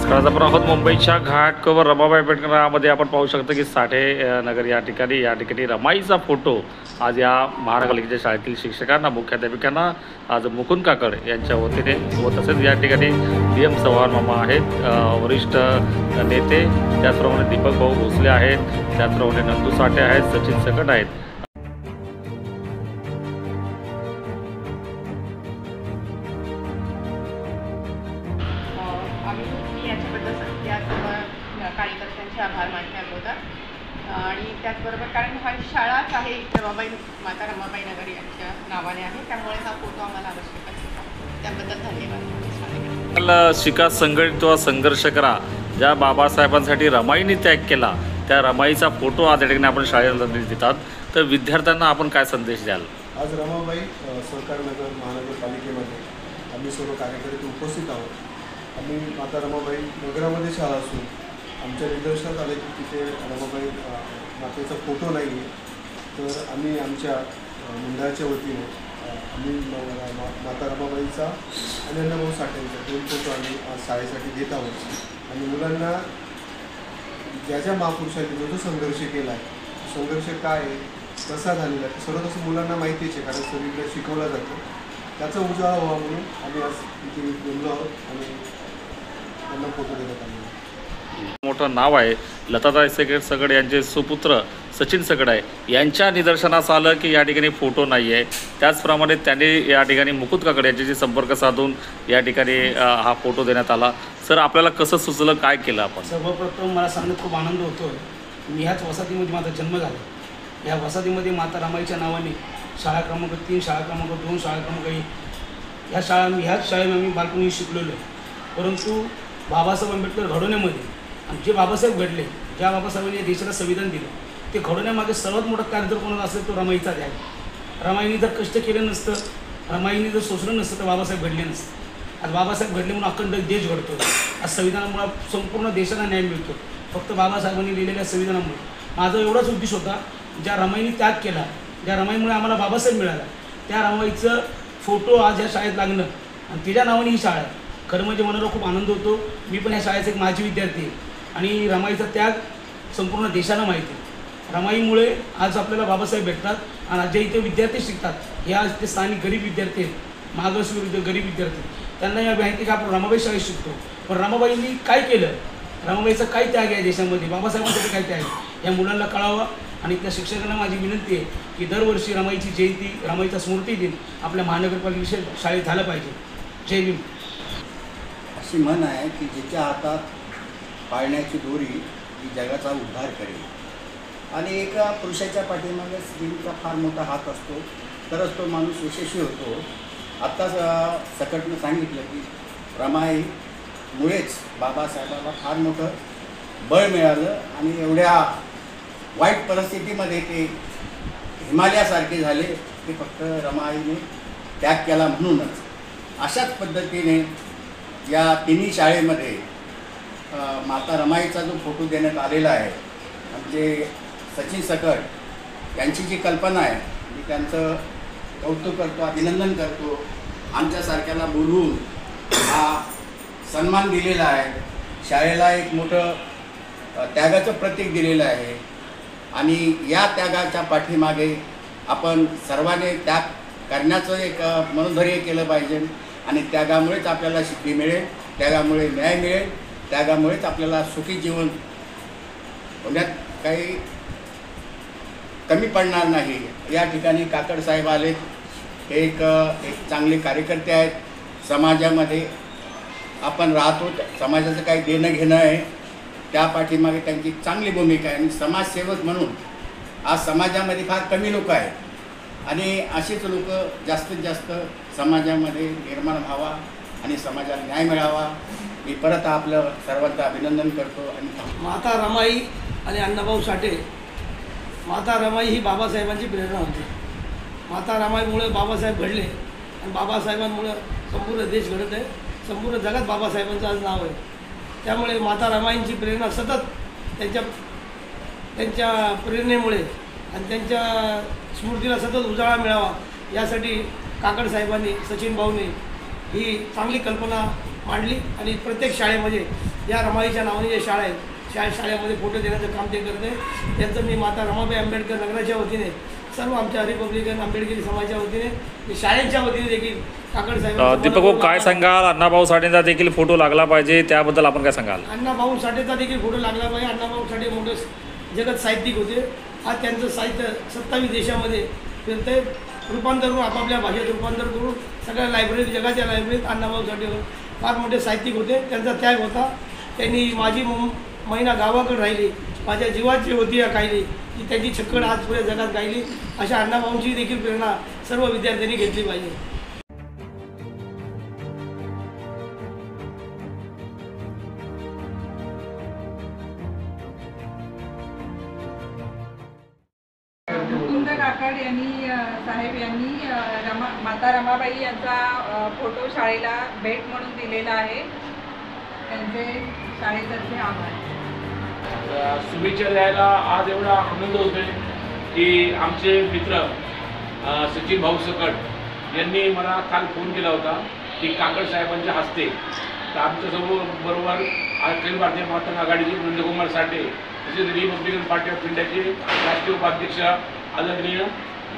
नमस्कार, आज आपण आहोत मुंबईच्या घाटकोपर रमाबाई पेठमध्ये. आपण पाहू शकतो की साठे नगर या ठिकाणी रमाईचा फोटो आज या महानगरपालिकेच्या शाळेतील शिक्षकांना, मुख्याध्यापिकांना आज मुकुंद काकड यांच्या वतीने व तसेच या ठिकाणी DM चव्हाण मामा आहेत, वरिष्ठ नेते, त्याचप्रमाणे दीपक भाऊ भोसले आहेत, त्याचप्रमाणे नंदू साठे आहेत, सचिन सकट आहेत. आम्ही याच्याबद्दल त्या सर्व कार्यकर्त्यांचे आभार मानले होतात आणि त्याचबरोबर कारण हा शाळाच आहे माता रमाबाई नगर यांच्या नावाने आहे, त्यामुळे हा फोटो आम्हाला आवश्यक आहे. त्याबद्दल धन्यवाद. शिका, संघटित व संघर्ष करा. ज्या बाबासाहेबांसाठी रमाईने त्याग केला त्या रमाईचा फोटो आज या ठिकाणी आपण शाळेला देतात. तर विद्यार्थ्यांना आपण काय संदेश द्याल? आज रमाबाई सहकार नगर महानगरपालिकेमध्ये आम्ही सर्व कार्यकर्ते उपस्थित आहोत. आम्ही माता रमाबाई नगरामध्ये शाळा असून आमच्या निदर्शनात आले की तिथे रमाबाई मातेचा फोटो नाही आहे. तर आम्ही आमच्या मंडळाच्या वतीने आम्ही माता रमाबाईचा आणि अण्णाभाऊ साठेंचा 2 फोटो आम्ही आज शाळेसाठी देत आहोत. आणि मुलांना ज्या ज्या महापुरुषांनी जो संघर्ष केला आहे, संघर्ष काय आहे, कसा झालेला आहे, सर्व तसं मुलांना माहितीच आहे, कारण सगळीकडे शिकवला जातो. त्याचा उजाळा व्हावा म्हणून आम्ही आज इथे बोललो आहोत आणि त्यांना फोटो देण्यात आले. मोठं नाव आहे लताताई सकट यांचे सुपुत्र सचिन सकट आहे. यांच्या निदर्शनास आलं की या ठिकाणी फोटो नाही आहे. त्याचप्रमाणे त्यांनी या ठिकाणी मुकुंद काकड यांच्याशी संपर्क साधून या ठिकाणी हा फोटो देण्यात आला. सर, आपल्याला कसं सुचलं, काय केलं आपण? सर्वप्रथम मला सांगण्यात खूप आनंद होतो. मी ह्याच वसाहतीमध्ये माझा जन्म झाला. या वसाहतीमध्ये माता रमाईच्या नावाने शाळा क्रमांक 3, शाळा क्रमांक 2, शाळा क्रमांक 1 ह्याच शाळेमध्ये मी बालपणी शिकलेलो आहे. परंतु बाबासाहेब आंबेडकर घडवण्यामध्ये आणि जे बाबासाहेब घडले, ज्या बाबासाहेबांनी या देशाला संविधान दिलं, ते घडवण्यामागे सर्वात मोठा कार्यदर कोणाला असेल तो रमाईचाच आहे. रमाईने जर कष्ट केलं नसतं, रमाईने जर शोषलं नसतं तर बाबासाहेब घडले नसते. आज बाबासाहेब घडले म्हणून अखंड देश घडतो. आज संविधानामुळे संपूर्ण देशाला न्याय मिळतो, फक्त बाबासाहेबांनी लिहिलेल्या संविधानामुळे. माझा एवढाच उद्देश होता, ज्या रमाईने त्याग केला, ज्या रमाईमुळे आम्हाला बाबासाहेब मिळाला, त्या रमाईचं फोटो आज ह्या शाळेत लागणं आणि तिच्या नावाने ही शाळा आहे. खरं म्हणजे मनाला खूप आनंद होतो. मी पण ह्या शाळेचे एक माजी विद्यार्थी आहे आणि रमाईचा त्याग संपूर्ण देशाला माहिती आहे. रमाईमुळे आज आपल्याला बाबासाहेब भेटतात आणि जे इथे विद्यार्थी शिकतात, हे आज ते स्थानिक गरीब विद्यार्थी आहेत, मागासवर्गीय गरीब विद्यार्थी. त्यांना या माहिती की आपण रमाबाई शाळेत शिकतो, पण रमाबाईंनी काय केलं, रमाबाईचा काय त्याग आहे देशामध्ये, बाबासाहेबांसाठी काय त्याग आहे, या मुलांना कळावं. आणि त्या शिक्षकांना माझी विनंती आहे की दरवर्षी रमाईची जयंती, रमाईचा स्मृती दिन आपल्या महानगरपालिकेच्या शाळेत झालं पाहिजे. जय भीम. अशी म्हण आहे की जिच्या हातात पाळण्याची दोरी ही जगाचा उद्धार करेल. आणि एका पुरुषाच्या पाठीमागे स्त्रीचा फार मोठा हात असतो, तरच तो माणूस यशस्वी होतो. आत्ताच सकटनं सांगितलं की रमाईमुळेच बाबासाहेबांना फार मोठं बळ मिळालं आणि एवढ्या वाईट परिस्थितीमध्ये ते हिमालयासारखे झाले, ते फक्त रमाईने त्याग केला म्हणूनच. अशाच पद्धतीने या तिन्ही शाळेमध्ये माता रमाईचा जो फोटो देण्यात आलेला आहे, आमचे सचिन सकट यांची जी कल्पना आहे, मी त्यांचं कौतुक करतो, अभिनंदन करतो. आमच्यासारख्याला बोलवून हा सन्मान दिलेला आहे, शाळेला एक मोठं त्यागाचं प्रतीक दिलेलं आहे. आणि या त्यागाच्या पाठीमागे आपण सर्वांनी त्याग करण्याचं एक मनोधैर्य केलं पाहिजे. आणि त्यागामुळेच आपल्याला सिद्धी मिळेल, त्यागामुळे न्याय मिळेल, त्यागामुळेच आपल्याला सुखी जीवन होण्यात काही कमी पडणार नाही. या ठिकाणी काकड साहेब आलेत, हे एक चांगले कार्यकर्ते आहेत. समाजामध्ये आपण राहतो, समाजाचं काही देणं घेणं आहे, त्या पाठीमागे त्यांची चांगली भूमिका आहे. आणि समाजसेवक म्हणून आज समाजामध्ये फार कमी लोक आहेत आणि अशीच लोक जास्तीत जास्त समाजामध्ये निर्माण व्हावा आणि समाजाला न्याय मिळावा. मी परत आपलं सर्वांचं अभिनंदन करतो. आणि माता रमाई आणि अण्णाभाऊ साठे, माता रमाई ही बाबासाहेबांची प्रेरणा होती. माता रमाईमुळे बाबासाहेब घडले आणि बाबासाहेबांमुळं संपूर्ण देश घडत आहे, संपूर्ण जगात बाबासाहेबांचं आज नाव आहे. त्यामुळे माता रमाईंची प्रेरणा सतत त्यांच्या प्रेरणेमुळे आणि त्यांच्या स्मृतीला सतत उजाळा मिळावा यासाठी काकड साहेबांनी, सचिन भाऊंनी ही चांगली कल्पना मांडली आणि प्रत्येक शाळेमध्ये या रमाईच्या नावाने जे शाळा आहेत शाळेमध्ये फोटो देण्याचं काम ते करते. त्यांचं मी माता रमाबाई आंबेडकर नगराच्या वतीने सर्व आमच्या रिपब्लिकन आंबेडकरी समाजाच्या वतीने शाळेच्या वतीने देखील काकड साहेब दीपक भाऊ काय सांगाल? अण्णाभाऊ साठेंचा देखील फोटो लागला पाहिजे, त्याबद्दल आपण काय सांगाल? अण्णाभाऊ साठेचा देखील फोटो लागला पाहिजे. अण्णाभाऊ साठे मोठे जगत साहित्यिक होते. आज त्यांचं साहित्य 27 देशामध्ये फिरते, रूपांतर करून आपापल्या भाषेत रूपांतर करून सगळ्या लायब्ररीत जगाच्या लायब्ररीत अण्णाभाऊ साठे फार मोठे साहित्यिक होते. त्यांचा त्याग होता. त्यांनी माझी महिना गावाकडे राहिली, माझ्या जीवाची होती कायली, की त्यांची छक्कड आज पुऱ्या जगात गायली. अशा अण्णाभाऊंची देखील प्रेरणा सर्व विद्यार्थ्यांनी घेतली पाहिजे. मुकुंद काकड यांनी साहेब यांनी माता रमाबाई यांचा फोटो शाळेला भेट म्हणून दिलेला आहे. त्यांचे शाळेतर्फे आभार. शुभेच्छा द्यायला आज एवढा आनंद होतोय की आमचे मित्र सचिन भाऊ सकट यांनी मला काल फोन केला होता की काकड साहेबांच्या हस्ते तर आमच्यासोबत बरोबर अखिल भारतीय महात्मा आघाडीचे नंदकुमार साठे तसेच रिपब्लिकन पार्टी ऑफ इंडियाचे राष्ट्रीय उपाध्यक्ष आदरणीय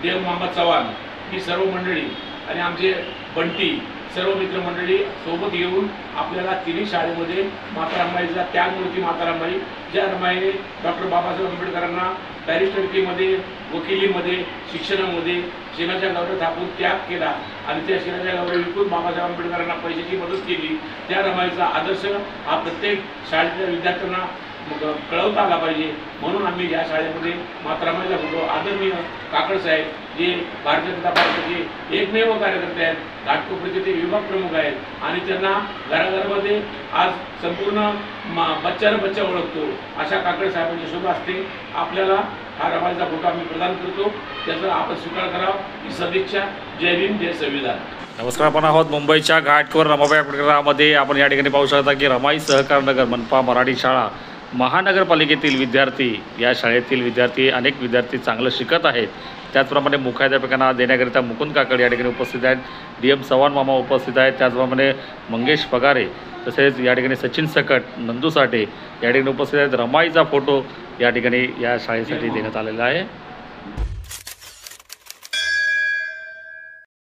देव मोहम्मद चव्हाण ही सर्व मंडळी आणि आमचे बंटी सर्व मित्रमंडळी सोबत येऊन आपल्याला तिन्ही शाळेमध्ये माता रमाईचा त्यागमूर्ती माता रमाई ज्या रमाईने डॉक्टर बाबासाहेब आंबेडकरांना बॅरिस्टरकीमध्ये वकिलीमध्ये शिक्षणामध्ये शेणाच्या गावऱ्या थापून त्याग केला आणि त्या शेणाच्या गावऱ्या विकून बाबासाहेब आंबेडकरांना पैशाची मदत केली, त्या रमाईचा आदर्श हा प्रत्येक शाळेतल्या विद्यार्थ्यांना कळवता आला पाहिजे. म्हणून आम्ही या शाळेमध्ये माता रमाईचा फोटो आदरणीय काकड साहेब जे भारतीय जनता पार्टीचे एकमेव कार्यकर्ते आहेत, घाटकोपरचे ते विभाग प्रमुख आहेत आणि त्यांना घराघरामध्ये आज संपूर्ण बच्चानं बच्चा ओळखतो अशा काकड साहेबांच्या शुभ हस्ते आपल्याला हा रमाईचा फोटो आम्ही प्रदान करतो. त्याचा आपण स्वीकार करावा ही सदिच्छा. जय भीम, जय संविधान. नमस्कार, आपण आहोत मुंबईच्या घाटकोपर रमाबाई आंबेडकरामध्ये. आपण या ठिकाणी पाहू शकता की रमाई सहकार नगर मनपा मराठी शाळा महानगरपालिकेतील विद्यार्थी, या शाळेतील विद्यार्थी अनेक विद्यार्थी चांगलं शिकत आहेत. त्याचप्रमाणे मुख्याध्यापकांना देण्याकरिता मुकुंद काकड या ठिकाणी उपस्थित आहेत, DM चव्हाण मामा उपस्थित आहेत, त्याचप्रमाणे मंगेश पगारे तसेच या ठिकाणी सचिन सकट, नंदू साठे या ठिकाणी उपस्थित आहेत. रमाईचा फोटो या ठिकाणी या शाळेसाठी देण्यात आलेला आहे.